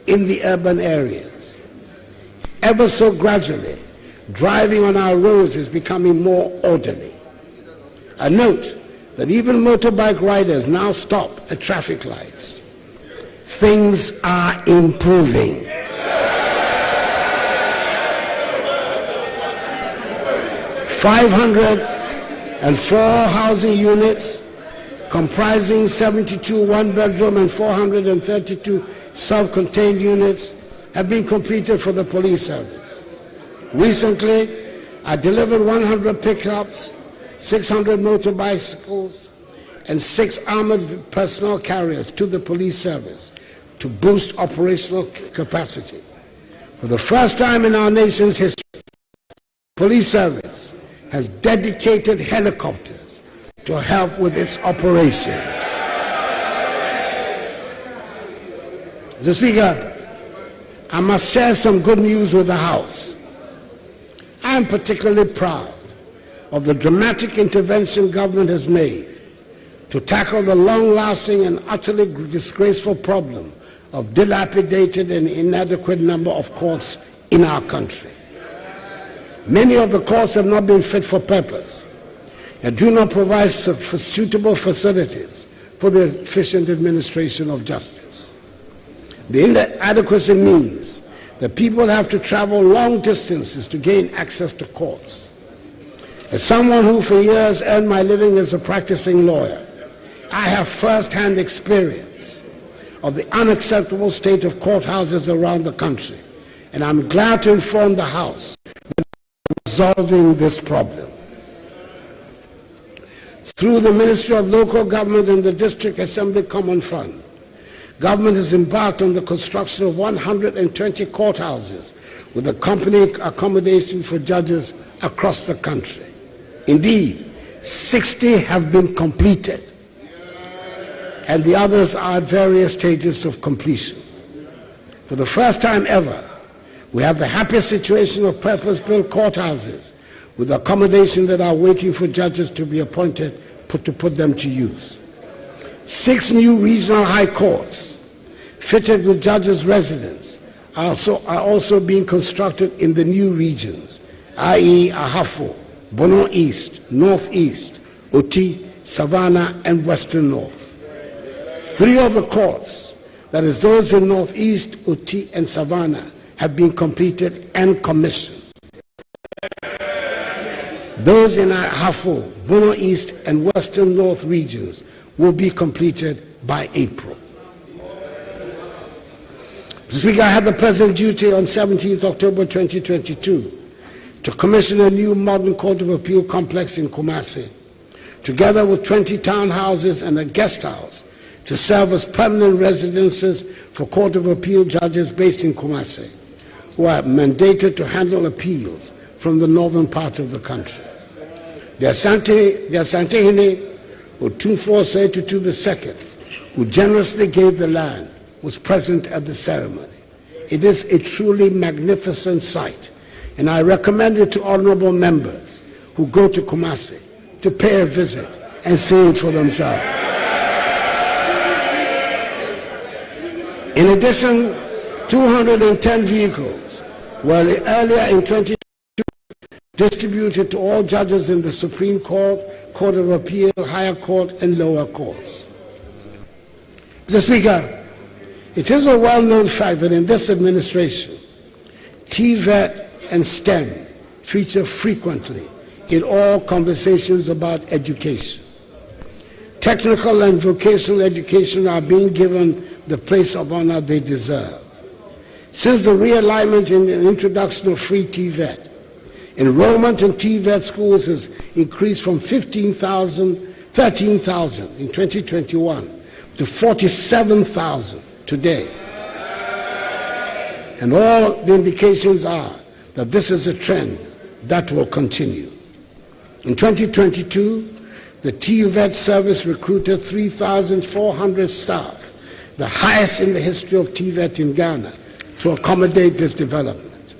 in the urban areas. Ever so gradually, driving on our roads is becoming more orderly. I note that even motorbike riders now stop at traffic lights. Things are improving. 504 housing units comprising 72 one-bedroom and 432 self-contained units have been completed for the police service. Recently, I delivered 100 pickups, 600 motorbicycles, and 6 armored personnel carriers to the police service to boost operational capacity. For the first time in our nation's history, the police service has dedicated helicopters to help with its operations. Mr. Speaker, I must share some good news with the House. I am particularly proud of the dramatic intervention government has made to tackle the long-lasting and utterly disgraceful problem of dilapidated and inadequate number of courts in our country. Many of the courts have not been fit for purpose and do not provide suitable facilities for the efficient administration of justice. The inadequacy means that people have to travel long distances to gain access to courts. As someone who for years earned my living as a practicing lawyer, I have first-hand experience of the unacceptable state of courthouses around the country, and I'm glad to inform the House that we're resolving this problem. Through the Ministry of Local Government and the District Assembly Common Fund, government has embarked on the construction of 120 courthouses with accompanying accommodation for judges across the country. Indeed, 60 have been completed, and the others are at various stages of completion. For the first time ever, we have the happy situation of purpose-built courthouses with accommodation that are waiting for judges to be appointed to put them to use. 6 new regional high courts fitted with judges' residence are also being constructed in the new regions, i.e. Ahafo, Bono East, North East, Oti, Savannah, and Western North. 3 of the courts, that is those in North East, Oti, and Savannah, have been completed and commissioned. Those in Ahafo, Bono East, and Western North regions will be completed by April. Mr. Speaker, I had the pleasant duty on 17th October 2022 to commission a new modern Court of Appeal complex in Kumasi, together with 20 townhouses and a guest house to serve as permanent residences for Court of Appeal judges based in Kumasi, who are mandated to handle appeals from the northern part of the country. The Asantehene Otumfuo Setutu II, who generously gave the land, was present at the ceremony. It is a truly magnificent sight, and I recommend it to honorable members who go to Kumasi to pay a visit and see it for themselves. In addition, 210 vehicles were earlier in 2022 distributed to all judges in the Supreme Court, Court of Appeal, Higher Court, and lower courts. Mr. Speaker, it is a well-known fact that in this administration, TVET and STEM feature frequently in all conversations about education. Technical and vocational education are being given the place of honor they deserve. Since the realignment and introduction of free TVET, enrollment in TVET schools has increased from 13,000 in 2021 to 47,000 today. And all the indications are that this is a trend that will continue. In 2022, the TVET service recruited 3,400 staff, the highest in the history of TVET in Ghana, to accommodate this development.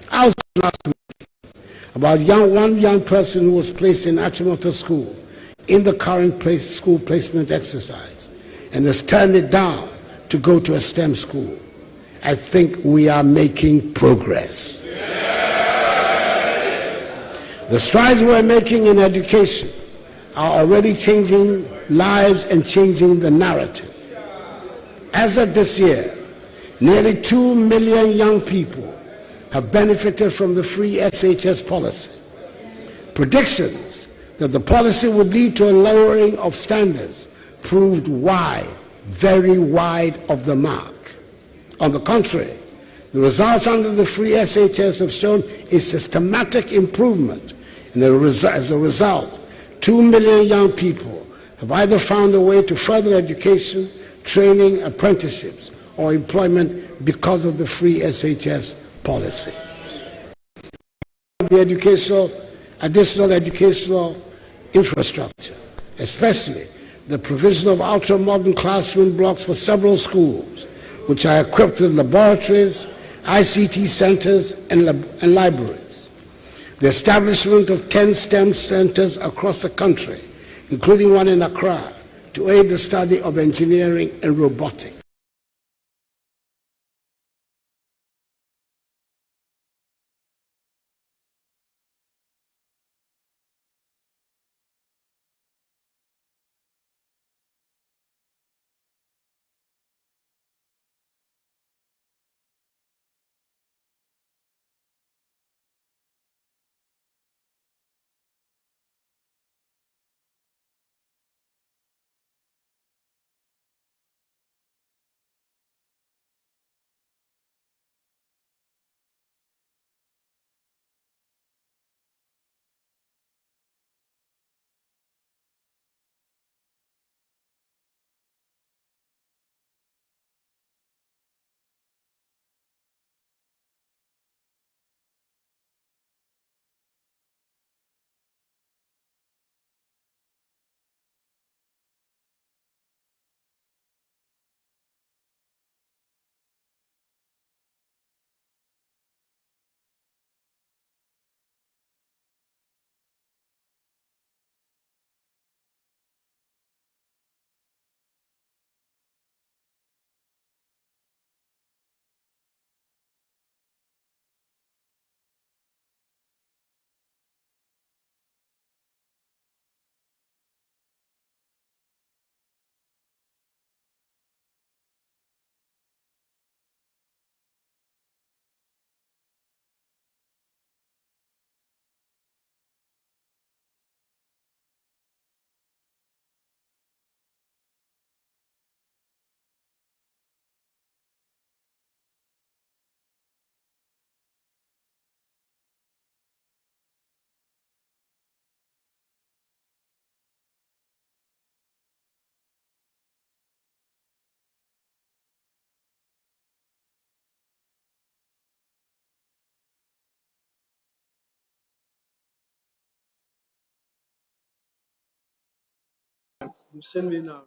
I was last week about one young person who was placed in Achimota School in the current school placement exercise and has turned it down to go to a STEM school. I think we are making progress. The strides we're making in education are already changing lives and changing the narrative. As of this year, nearly 2 million young people have benefited from the free SHS policy. Predictions that the policy would lead to a lowering of standards proved wide, very wide of the mark. On the contrary, the results under the free SHS have shown a systematic improvement, and as a result, 2 million young people have either found a way to further education, training, apprenticeships, or employment because of the free SHS policy. The additional educational infrastructure, especially the provision of ultra-modern classroom blocks for several schools, which are equipped with laboratories, ICT centers, and libraries. The establishment of 10 STEM centers across the country, including one in Accra, to aid the study of engineering and robotics. You send me now.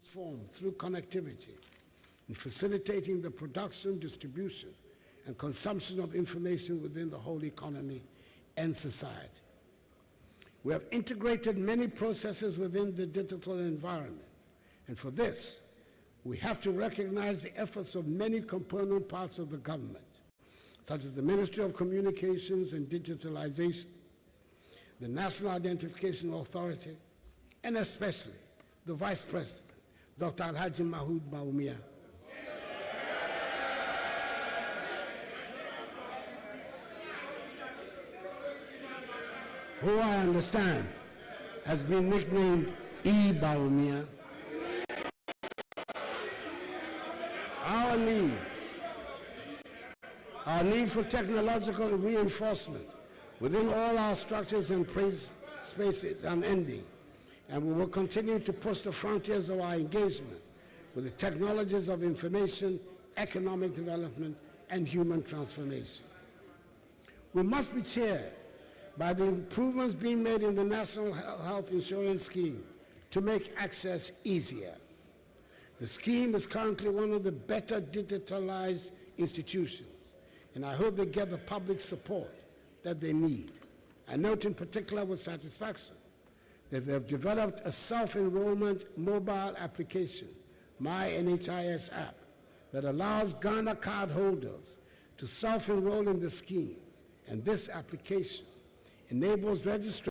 transform through connectivity in facilitating the production, distribution, and consumption of information within the whole economy and society. We have integrated many processes within the digital environment, and for this, we have to recognize the efforts of many component parts of the government, such as the Ministry of Communications and Digitalization, the National Identification Authority, and especially the Vice President, Dr. Alhaji Mahood Bawumia, who I understand has been nicknamed E. Bawumia. Our need for technological reinforcement within all our structures and spaces is unending, and we will continue to push the frontiers of our engagement with the technologies of information, economic development, and human transformation. We must be cheered by the improvements being made in the National Health Insurance Scheme to make access easier. The scheme is currently one of the better digitalized institutions, and I hope they get the public support that they need. I note in particular with satisfaction that they have developed a self-enrollment mobile application, My NHIS app, that allows Ghana card holders to self-enroll in the scheme, and this application enables registration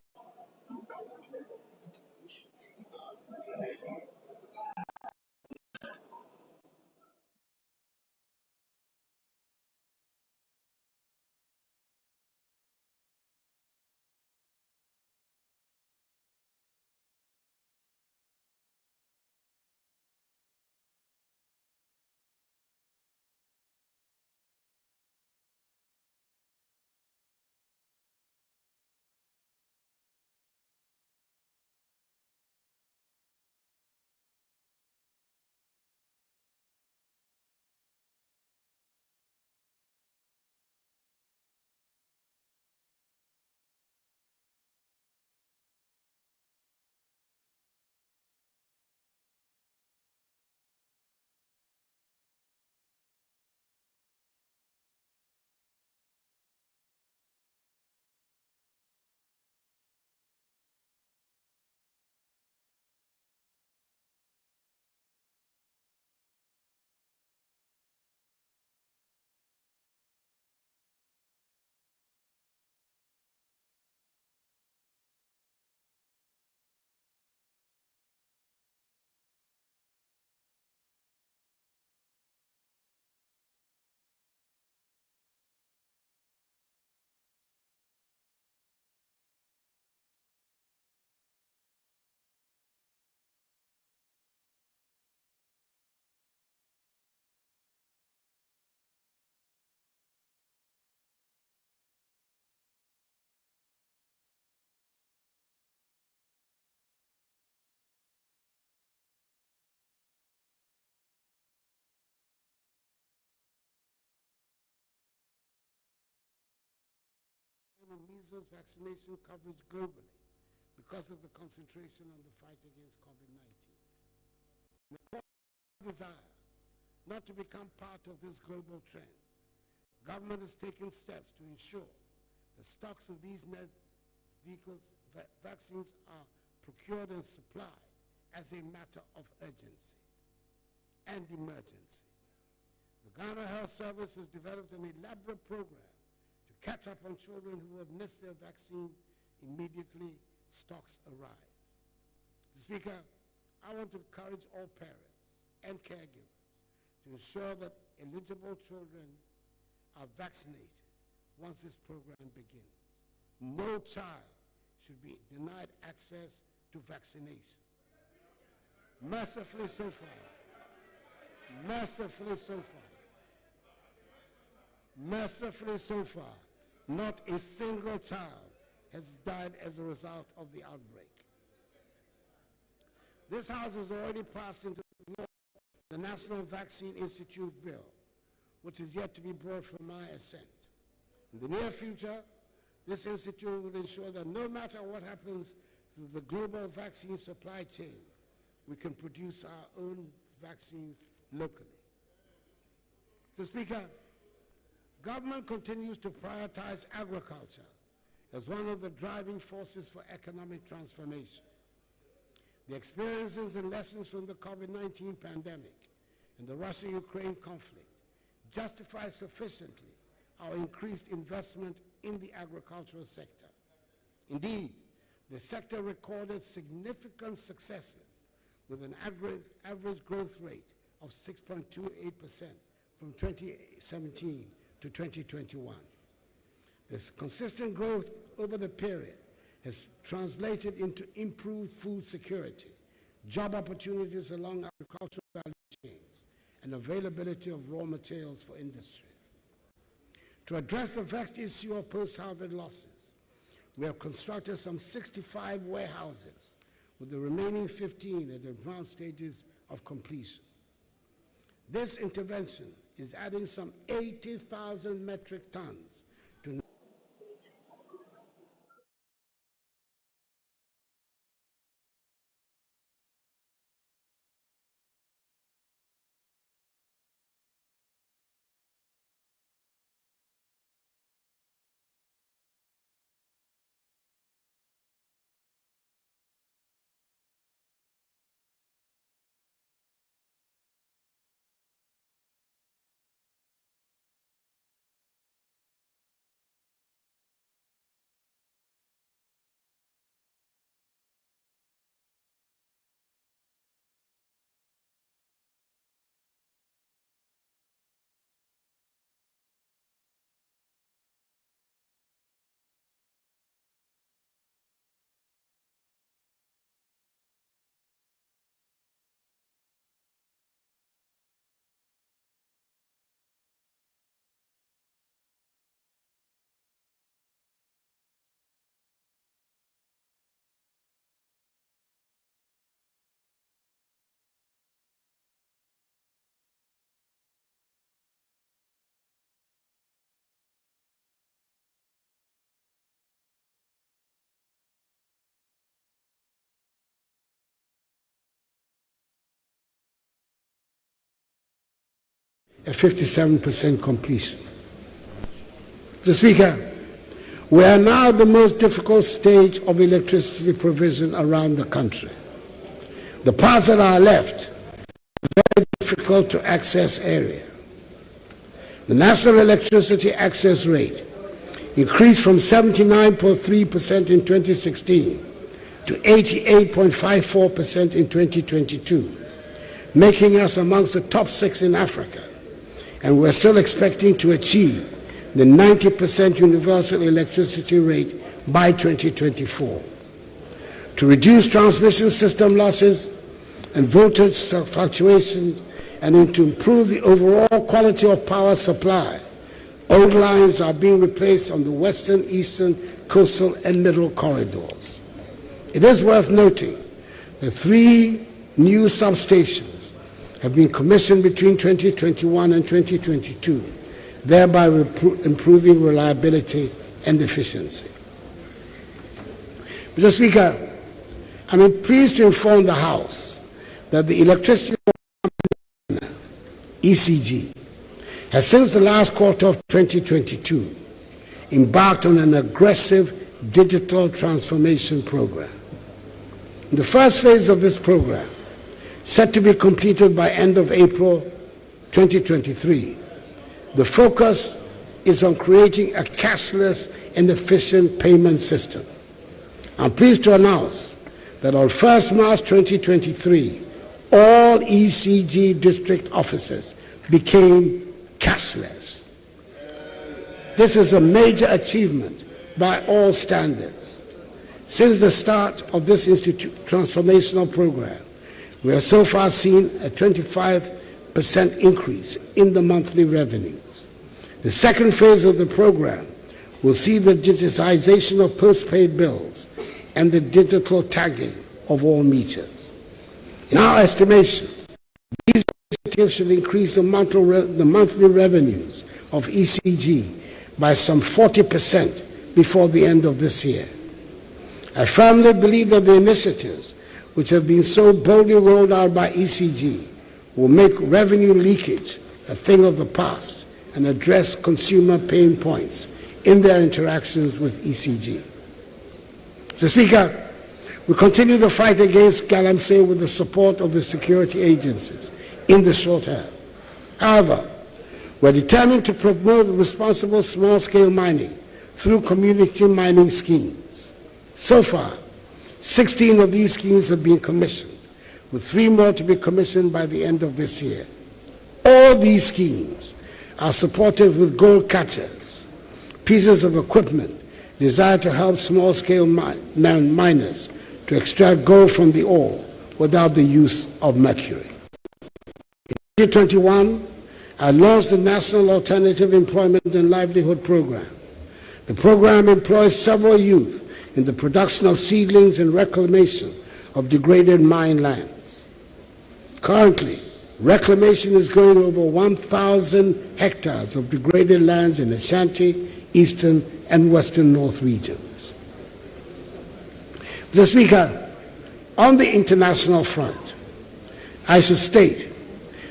and measles vaccination coverage globally because of the concentration on the fight against COVID-19. The desire not to become part of this global trend, government has taken steps to ensure the stocks of these vaccines are procured and supplied as a matter of urgency and emergency. The Ghana Health Service has developed an elaborate program to catch up on children who have missed their vaccine immediately stocks arrive. Mr. Speaker, I want to encourage all parents and caregivers to ensure that eligible children are vaccinated once this program begins. No child should be denied access to vaccination. Mercifully so far, not a single child has died as a result of the outbreak. This House has already passed into law the National Vaccine Institute Bill, which is yet to be brought for my assent. In the near future, this institute will ensure that no matter what happens to the global vaccine supply chain, we can produce our own vaccines locally. Mr. Speaker, government continues to prioritize agriculture as one of the driving forces for economic transformation. The experiences and lessons from the COVID-19 pandemic and the Russia-Ukraine conflict justify sufficiently our increased investment in the agricultural sector. Indeed, the sector recorded significant successes with an average growth rate of 6.28% from 2017 to 2021. This consistent growth over the period has translated into improved food security, job opportunities along agricultural value chains, and availability of raw materials for industry. To address the vexed issue of post-harvest losses, we have constructed some 65 warehouses, with the remaining 15 at advanced stages of completion. This intervention is adding some 80,000 metric tons to a 57% completion. Mr. Speaker, we are now at the most difficult stage of electricity provision around the country. The parts that are left are very difficult to access area. The national electricity access rate increased from 79.3% in 2016 to 88.54% in 2022, making us amongst the top 6 in Africa. And we're still expecting to achieve the 90% universal electricity rate by 2024. To reduce transmission system losses and voltage fluctuations and to improve the overall quality of power supply, old lines are being replaced on the western, eastern, coastal, and middle corridors. It is worth noting that 3 new substations have been commissioned between 2021 and 2022, thereby improving reliability and efficiency. Mr. Speaker, I'm pleased to inform the House that the Electricity ECG has since the last quarter of 2022 embarked on an aggressive digital transformation program. In the first phase of this program, set to be completed by end of April 2023, the focus is on creating a cashless and efficient payment system. I'm pleased to announce that on 1st March 2023, all ECG district offices became cashless. This is a major achievement by all standards. Since the start of this transformational program, we have so far seen a 25% increase in the monthly revenues. The second phase of the program will see the digitization of postpaid bills and the digital tagging of all meters. In our estimation, these initiatives should increase the monthly revenues of ECG by some 40% before the end of this year. I firmly believe that the initiatives which have been so boldly rolled out by ECG, will make revenue leakage a thing of the past and address consumer pain points in their interactions with ECG. Mr. Speaker, we continue the fight against galamsey with the support of the security agencies in the short term. However, we're determined to promote responsible small-scale mining through community mining schemes. So far, 16 of these schemes have been commissioned, with 3 more to be commissioned by the end of this year. All these schemes are supported with gold catchers, pieces of equipment designed to help small-scale miners to extract gold from the ore without the use of mercury. In 2021, I launched the National Alternative Employment and Livelihood Program. The program employs several youth in the production of seedlings and reclamation of degraded mine lands. Currently, reclamation is going over 1,000 hectares of degraded lands in Ashanti, Eastern, and Western North regions. Mr. Speaker, on the international front, I should state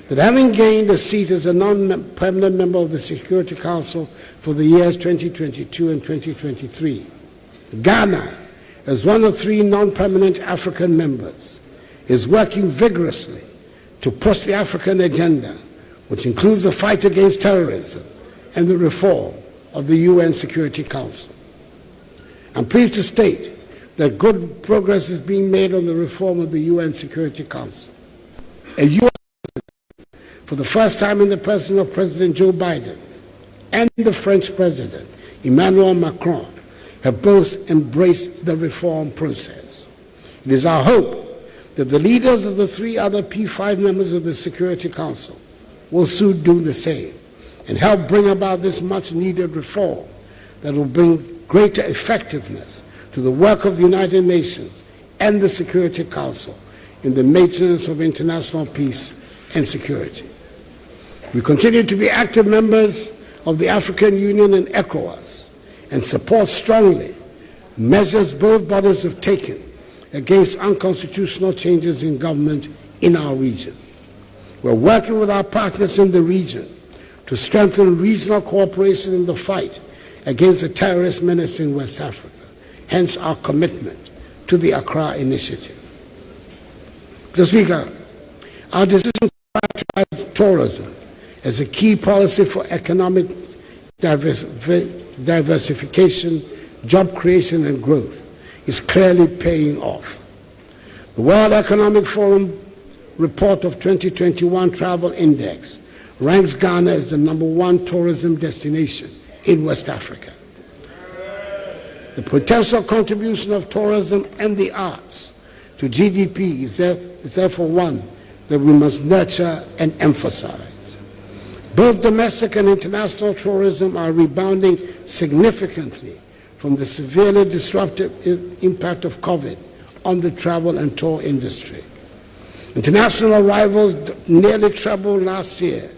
that having gained a seat as a non-permanent member of the Security Council for the years 2022 and 2023, Ghana, as one of 3 non-permanent African members, is working vigorously to push the African agenda, which includes the fight against terrorism and the reform of the UN Security Council. I'm pleased to state that good progress is being made on the reform of the UN Security Council. A US for the first time in the person of President Joe Biden and the French President Emmanuel Macron have both embraced the reform process. It is our hope that the leaders of the 3 other P5 members of the Security Council will soon do the same and help bring about this much-needed reform that will bring greater effectiveness to the work of the United Nations and the Security Council in the maintenance of international peace and security. We continue to be active members of the African Union and ECOWAS and support strongly measures both bodies have taken against unconstitutional changes in government in our region. We're working with our partners in the region to strengthen regional cooperation in the fight against the terrorist menace in West Africa, hence our commitment to the Accra Initiative. Mr. Speaker, our decision to prioritize tourism as a key policy for economic diversification, job creation and growth is clearly paying off. The World Economic Forum report of 2021 Travel Index ranks Ghana as the #1 tourism destination in West Africa. The potential contribution of tourism and the arts to GDP is therefore one that we must nurture and emphasize. Both domestic and international tourism are rebounding significantly from the severely disruptive impact of COVID on the travel and tour industry. International arrivals nearly trebled last year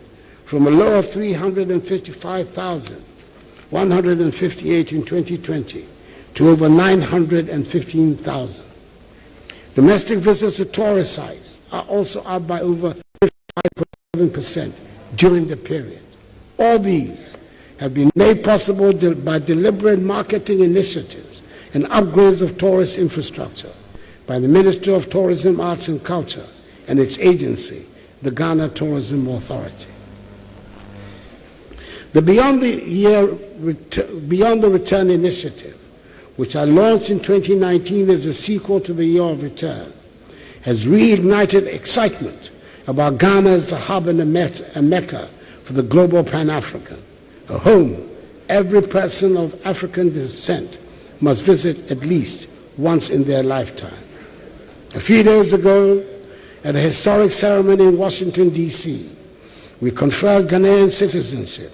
from a low of 355,158 in 2020 to over 915,000. Domestic visits to tourist sites are also up by over 55.7% during the period. All these have been made possible by deliberate marketing initiatives and upgrades of tourist infrastructure by the Ministry of Tourism, Arts and Culture and its agency, the Ghana Tourism Authority. The Beyond the Return initiative, which I launched in 2019 as a sequel to the Year of Return, has reignited excitement about Ghana as the hub and a mecca for the global Pan-African, a home every person of African descent must visit at least once in their lifetime. A few days ago, at a historic ceremony in Washington, D.C., we conferred Ghanaian citizenship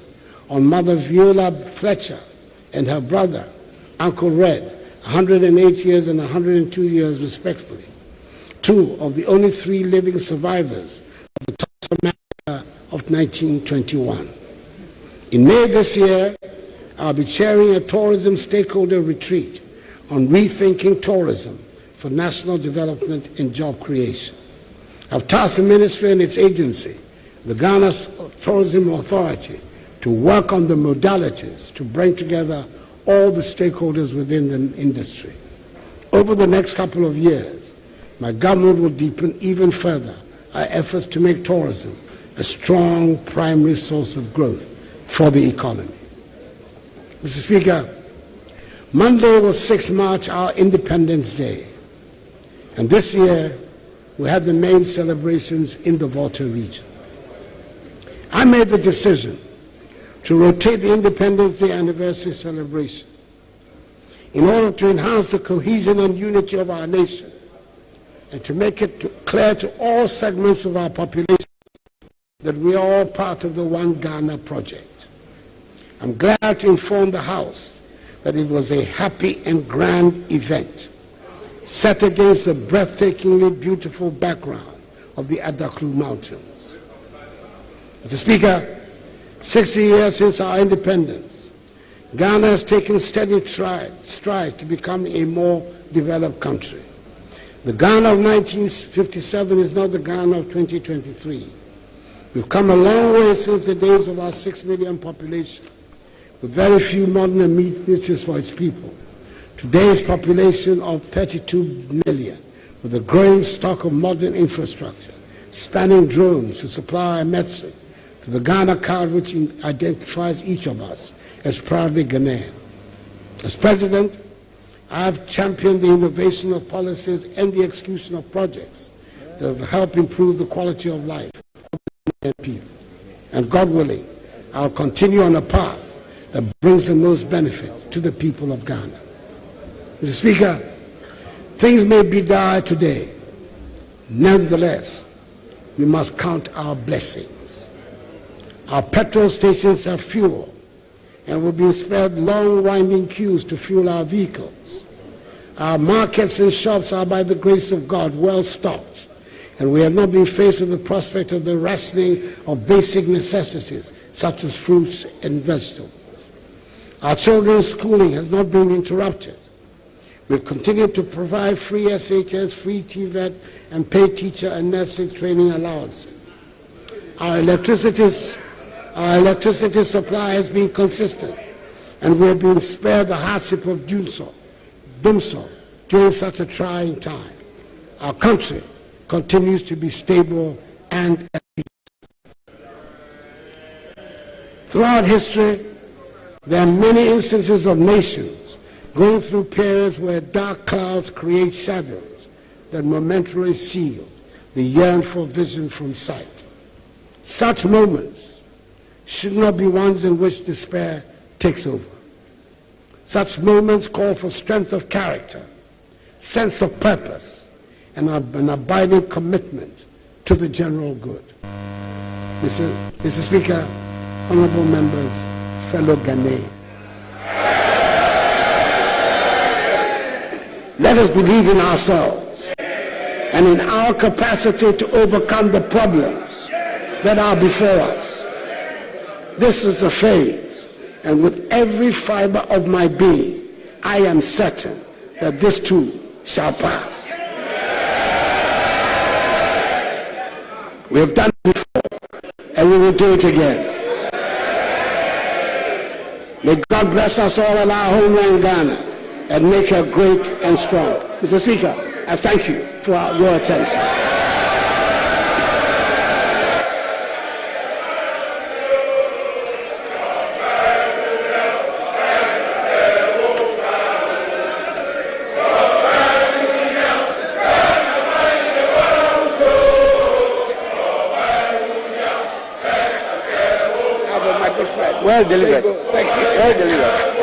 on Mother Viola Fletcher and her brother, Uncle Red, 108 years and 102 years respectively, 2 of the only 3 living survivors of the Tulsa Massacre of 1921. In May this year, I'll be chairing a tourism stakeholder retreat on rethinking tourism for national development and job creation. I've tasked the ministry and its agency, the Ghana Tourism Authority, to work on the modalities to bring together all the stakeholders within the industry. Over the next couple of years, my government will deepen even further our efforts to make tourism a strong primary source of growth for the economy. Mr. Speaker, Monday was 6 March, our Independence Day, and this year we had the main celebrations in the Volta region. I made the decision to rotate the Independence Day anniversary celebration in order to enhance the cohesion and unity of our nation and to make it clear to all segments of our population that we are all part of the One Ghana project. I'm glad to inform the House that it was a happy and grand event set against the breathtakingly beautiful background of the Adaklu Mountains. Mr. Speaker, 60 years since our independence, Ghana has taken steady strides to become a more developed country. The Ghana of 1957 is not the Ghana of 2023. We've come a long way since the days of our 6 million population, with very few modern amenities for its people. Today's population of 32 million, with a growing stock of modern infrastructure, spanning drones to supply our medicine, to the Ghana card which identifies each of us as proudly Ghanaian. As President, I have championed the innovation of policies and the execution of projects that will help improve the quality of life of Ghanaian people. And God willing, I'll continue on a path that brings the most benefit to the people of Ghana. Mr. Speaker, things may be dire today. Nevertheless, we must count our blessings. Our petrol stations have fuel, and we'll be spared long winding queues to fuel our vehicles. Our markets and shops are, by the grace of God, well stocked, and we have not been faced with the prospect of the rationing of basic necessities such as fruits and vegetables. Our children's schooling has not been interrupted. We've continued to provide free SHS, free TVET, and paid teacher and nursing training allowances. Our electricity supply has been consistent, and we have been spared the hardship of doom so during such a trying time. Our country continues to be stable and at peace. Throughout history, there are many instances of nations going through periods where dark clouds create shadows that momentarily shield the yearn for vision from sight. Such moments should not be ones in which despair takes over. Such moments call for strength of character, sense of purpose, and an abiding commitment to the general good. Mr. Speaker, honorable members, fellow Ghanaians, let us believe in ourselves and in our capacity to overcome the problems that are before us. This is a phase, and with every fiber of my being, I am certain that this too shall pass. We have done it before, and we will do it again. May God bless us all in our homeland Ghana and make her great and strong. Mr. Speaker, I thank you for your attention. Well delivered. Thank you. Well delivered.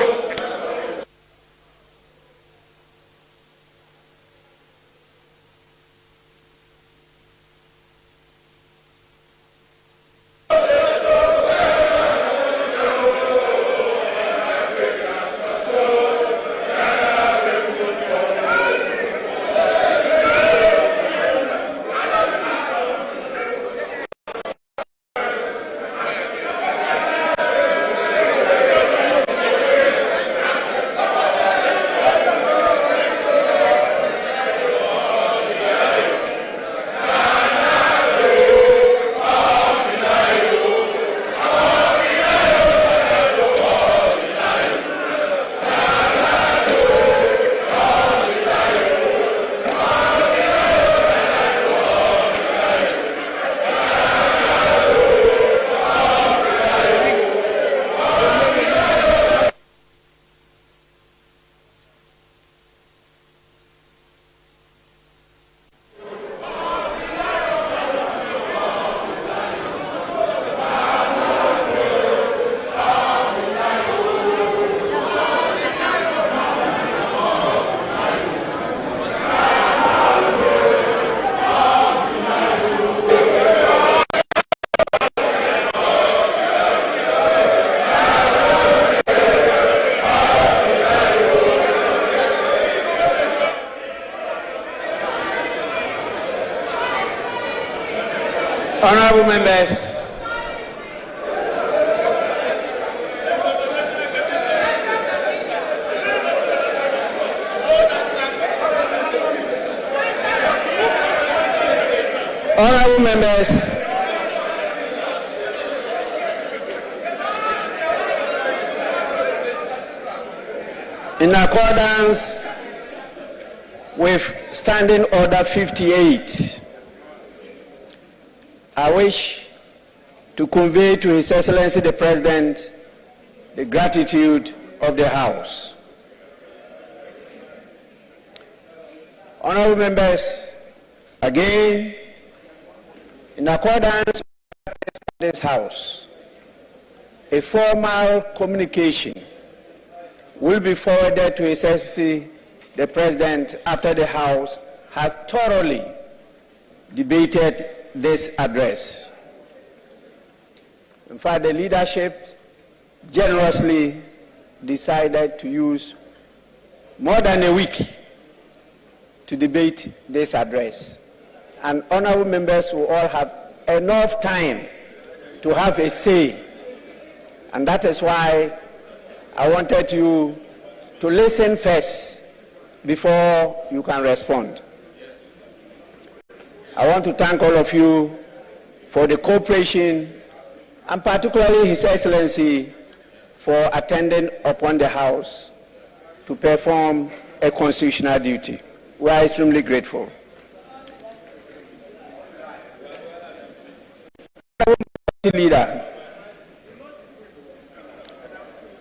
Honorable members, honorable members, in accordance with Standing Order 58, I wish to convey to His Excellency the President the gratitude of the House. Honorable members, again, in accordance with this House, a formal communication will be forwarded to His Excellency the President after the House has thoroughly debated this address. In fact, the leadership generously decided to use more than a week to debate this address. And honorable members will all have enough time to have a say. And that is why I wanted you to listen first before you can respond. I want to thank all of you for the cooperation, and particularly His Excellency for attending upon the House to perform a constitutional duty. We are extremely grateful. Leader,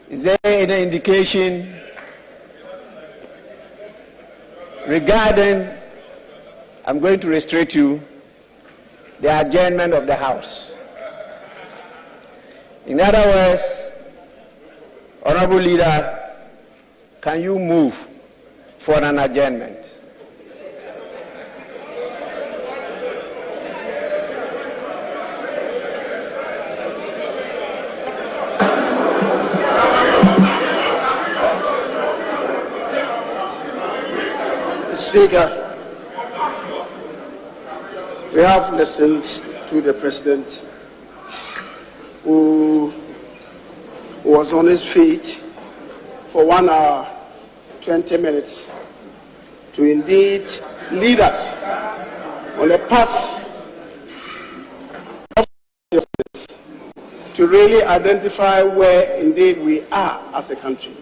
is there any indication regarding, I'm going to restrict you, the adjournment of the House? In other words, Honorable Leader, can you move for an adjournment? Speaker, we have listened to the President, who was on his feet for 1 hour, 20 minutes to indeed lead us on a path of justice, to really identify where indeed we are as a country.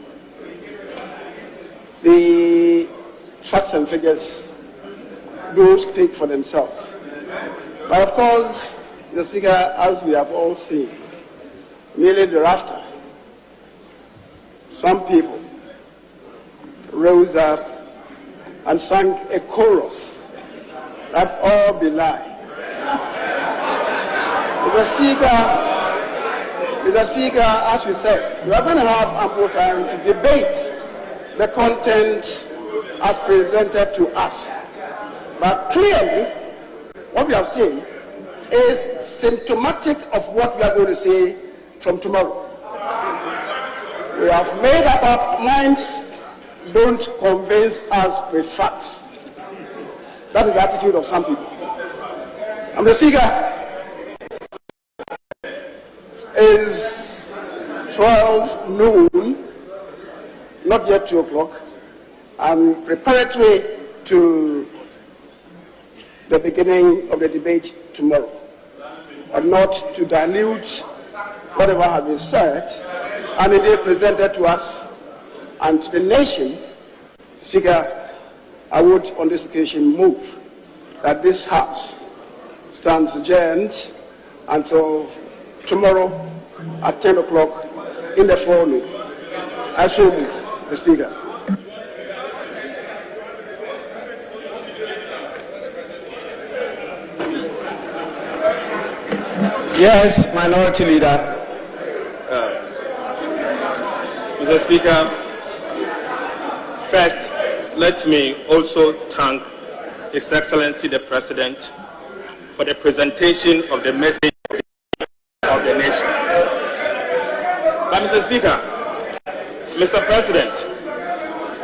The facts and figures do speak for themselves. But of course, the Speaker, as we have all seen, immediately thereafter, some people rose up and sang a chorus that all belie. Mr. Speaker, as you said, we are going to have ample time to debate the content as presented to us. But clearly, what we have seen is symptomatic of what we are going to say from tomorrow. We have made up our minds, don't convince us with facts. That is the attitude of some people. And the Speaker, is 12 noon, not yet 2 o'clock, and preparatory to the beginning of the debate tomorrow, but not to dilute whatever has been said and indeed presented to us and to the nation. Speaker, I would on this occasion move that this House stands adjourned until tomorrow at 10 o'clock in the forenoon. I so move, the Speaker. Yes, Minority Leader. Mr. Speaker, first, let me also thank His Excellency the President for the presentation of the message of the nation. But Mr. Speaker, Mr. President,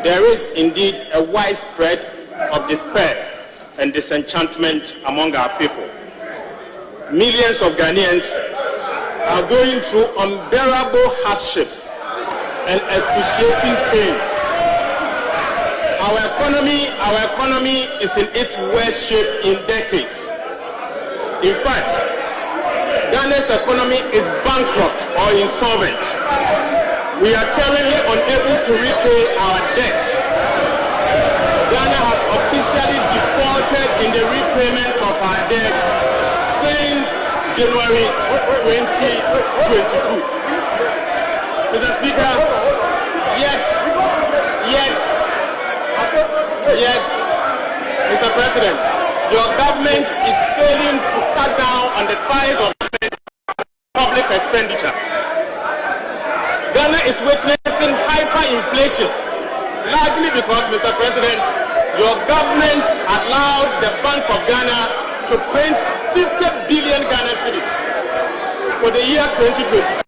there is indeed a widespread of despair and disenchantment among our people. millions of Ghanaians are going through unbearable hardships and excruciating pains. Our economy is in its worst shape in decades. In fact, Ghana's economy is bankrupt or insolvent. We are currently unable to repay our debt. Ghana has officially defaulted in the repayment of our debt since January 2022. Mr. Speaker, yet, Mr. President, your government is failing to cut down on the size of public expenditure. Ghana is witnessing hyperinflation, largely because, Mr. President, your government allowed the Bank of Ghana to print 50 billion Ghana cedis for the year 2020.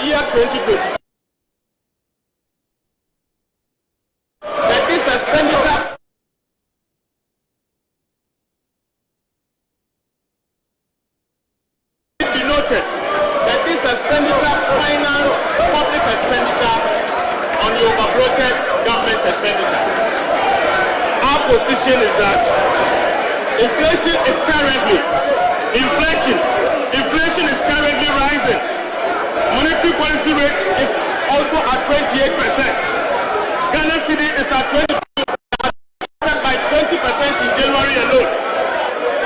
Year 2020. That this expenditure be noted that this expenditure financed public expenditure on the overbloated government expenditure. Our position is that inflation is currently rising. Monetary policy rate is also at 28%. Ghana cedi is at 20%, by 20% in January alone.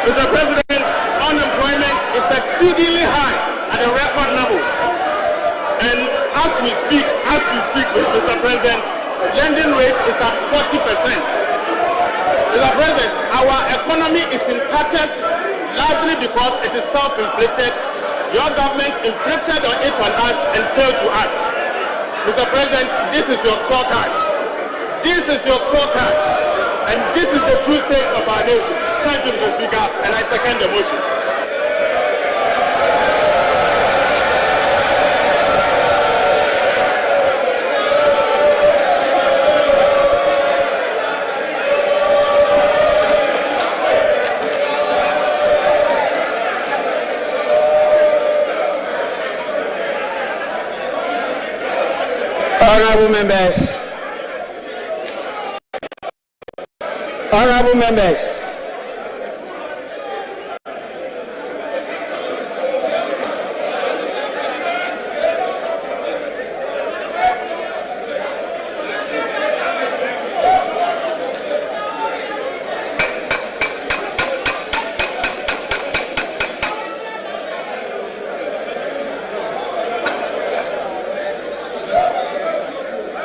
Mr. President, unemployment is exceedingly high at the record levels. And as we speak, Mr. President, lending rate is at 40%. Mr. President, our economy is in tatters largely because it is self-inflicted. Your government inflicted it on us and failed to act. Mr. President, this is your scorecard. And this is the true state of our nation. Thank you, Mr. Speaker, and I second the motion.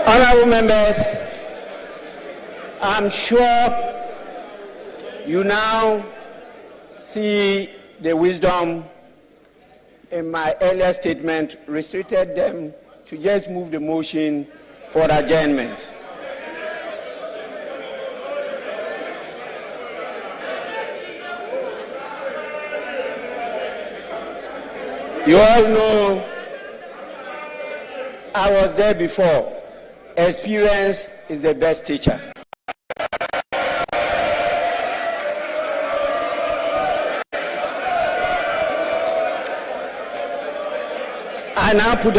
Honourable members, I'm sure you now see the wisdom in my earlier statement restricted them to just move the motion for adjournment. You all know I was there before. Experience is the best teacher. I now put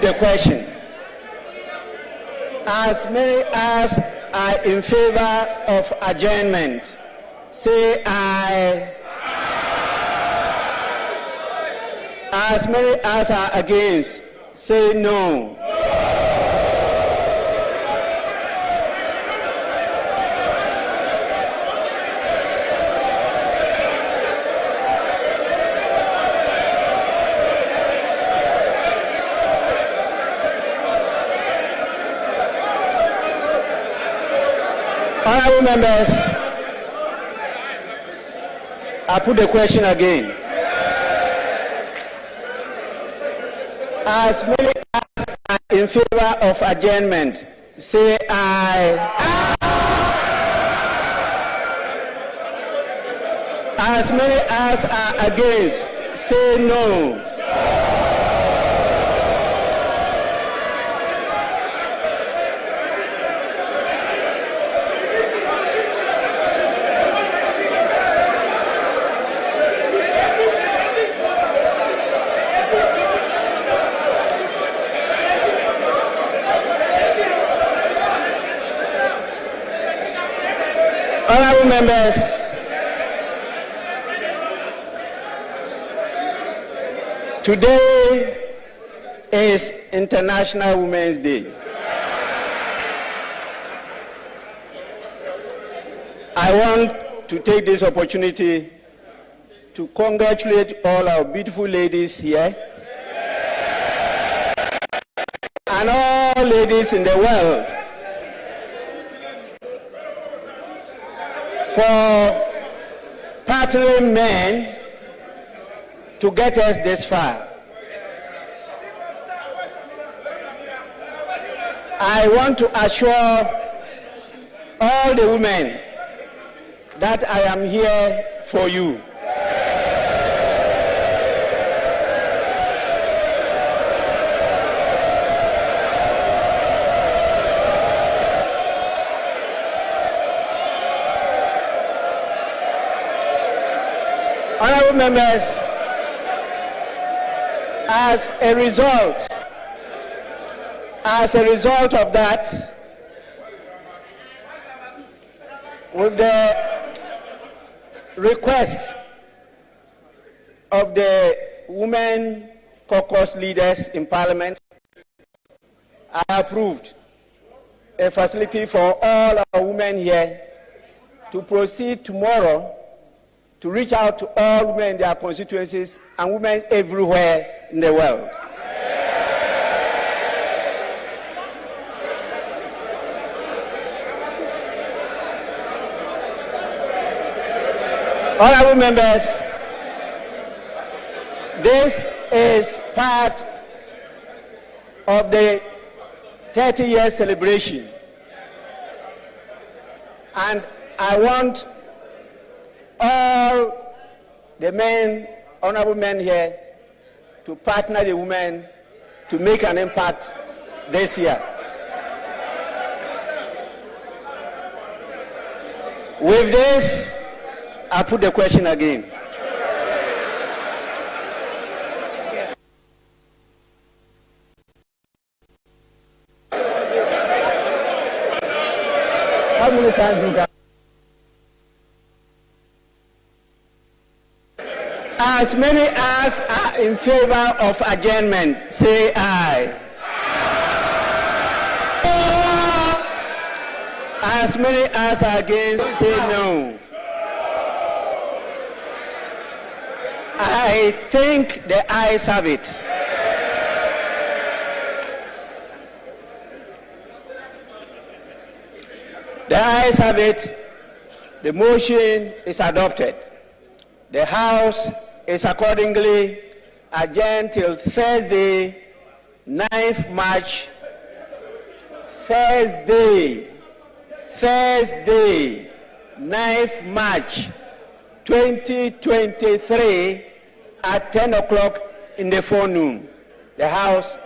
the question. As many as are in favor of adjournment, say aye. As many as are against, say no. Honourable members, I put the question again. As many as are in favor of adjournment, say aye. As many as are against, say no. Honorable members, today is International Women's Day. I want to take this opportunity to congratulate all our beautiful ladies here and all ladies in the world for partnering men to get us this far. I want to assure all the women that I am here for you. Honorable members, as a result of that, with the request of the women caucus leaders in Parliament, I approved a facility for all our women here to proceed tomorrow to reach out to all women in their constituencies and women everywhere in the world. Honorable members, this is part of the 30-year celebration, and I want all the men, honorable men here, to partner the women to make an impact this year. With this, I put the question again. How many times you got? As many as are in favor of adjournment, say aye. As many as are against, say no. I think the ayes have it. The ayes have it. The motion is adopted. The House is accordingly adjourned till Thursday, 9th March, Thursday, 9th March, 2023 at 10 o'clock in the forenoon. The House